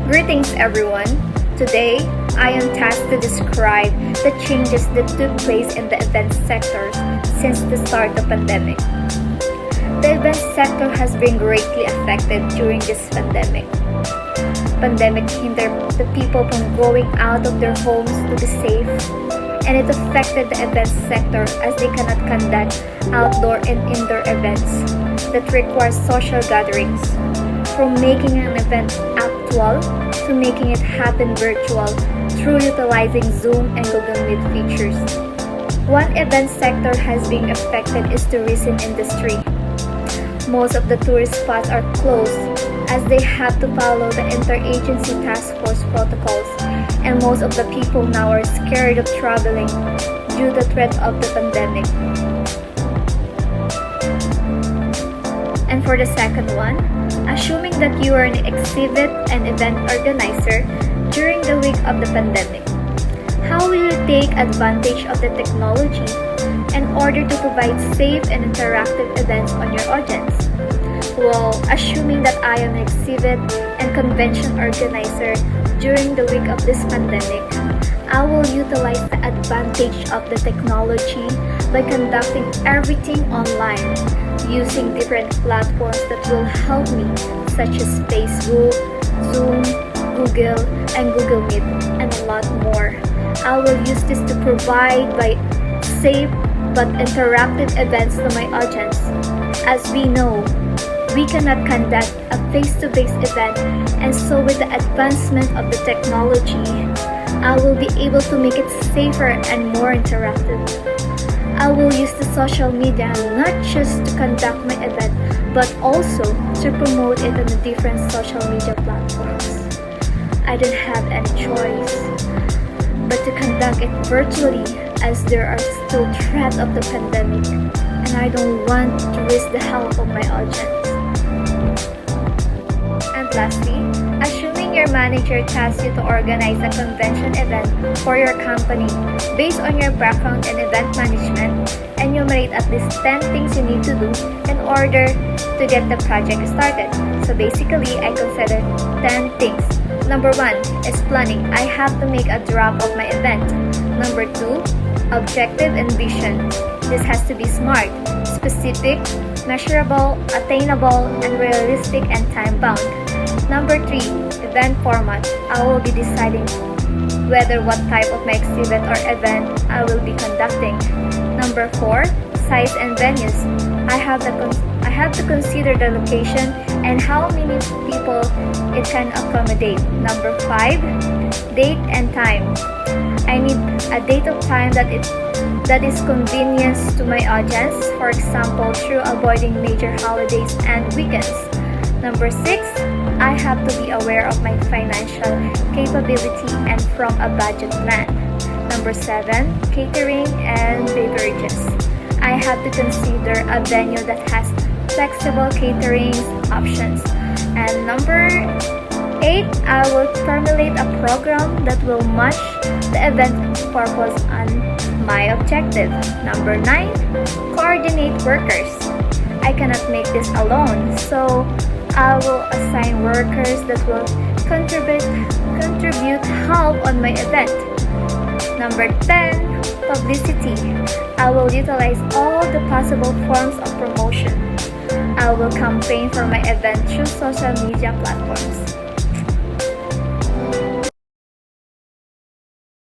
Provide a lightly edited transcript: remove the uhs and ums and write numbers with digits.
Greetings everyone! Today, I am tasked to describe the changes that took place in the event sector since the start of the pandemic. The event sector has been greatly affected during this pandemic. Pandemic hindered the people from going out of their homes to be safe, and it affected the event sector as they cannot conduct outdoor and indoor events that require social gatherings. From making an event actual to making it happen virtual through utilizing Zoom and Google Meet features. One event sector has been affected is tourism industry. Most of the tourist spots are closed as they have to follow the interagency task force protocols, and most of the people now are scared of traveling due to the threat of the pandemic. And for the second one, assuming that you are an exhibit and event organizer during the week of the pandemic, how will you take advantage of the technology in order to provide safe and interactive events on your audience? Well, assuming that I am an exhibit and convention organizer during the week of this pandemic, I will utilize the advantage of the technology by conducting everything online using different platforms that will help me, such as Facebook, Zoom, Google, and Google Meet, and a lot more. I will use this to provide by safe but interactive events to my audience. As we know, we cannot conduct a face-to-face event, and so with the advancement of the technology, I will be able to make it safer and more interactive. I will use the social media not just to conduct my event, but also to promote it on the different social media platforms. I don't have any choice but to conduct it virtually as there are still threats of the pandemic, and I don't want to risk the health of my audience. And lastly, assuming your manager tasks you to organize a convention event for your company based on your background in event management, and you rate at least 10 things you need to do in order to get the project started. So basically, I consider 10 things. Number 1 is planning. I have to make a draft of my event. Number 2, objective and vision. This has to be smart, specific, measurable, attainable, and realistic and time-bound. Number 3, event format. I will be deciding whether what type of my exhibit or event I will be conducting. Number 4, size and venues. I have to consider the location and how many people it can accommodate. Number 5, date and time. I need a date of time that is convenient to my audience, for example, through avoiding major holidays and weekends. Number 6, I have to be aware of my financial capability and from a budget plan. Number 7, catering and beverages. I have to consider a venue that has flexible catering options. And number 8, I will formulate a program that will match the event purpose and my objective. Number 9, coordinate workers. I cannot make this alone, so I will assign workers that will contribute help on my event. Number 10, publicity. I will utilize all the possible forms of promotion. I will campaign for my event through social media platforms.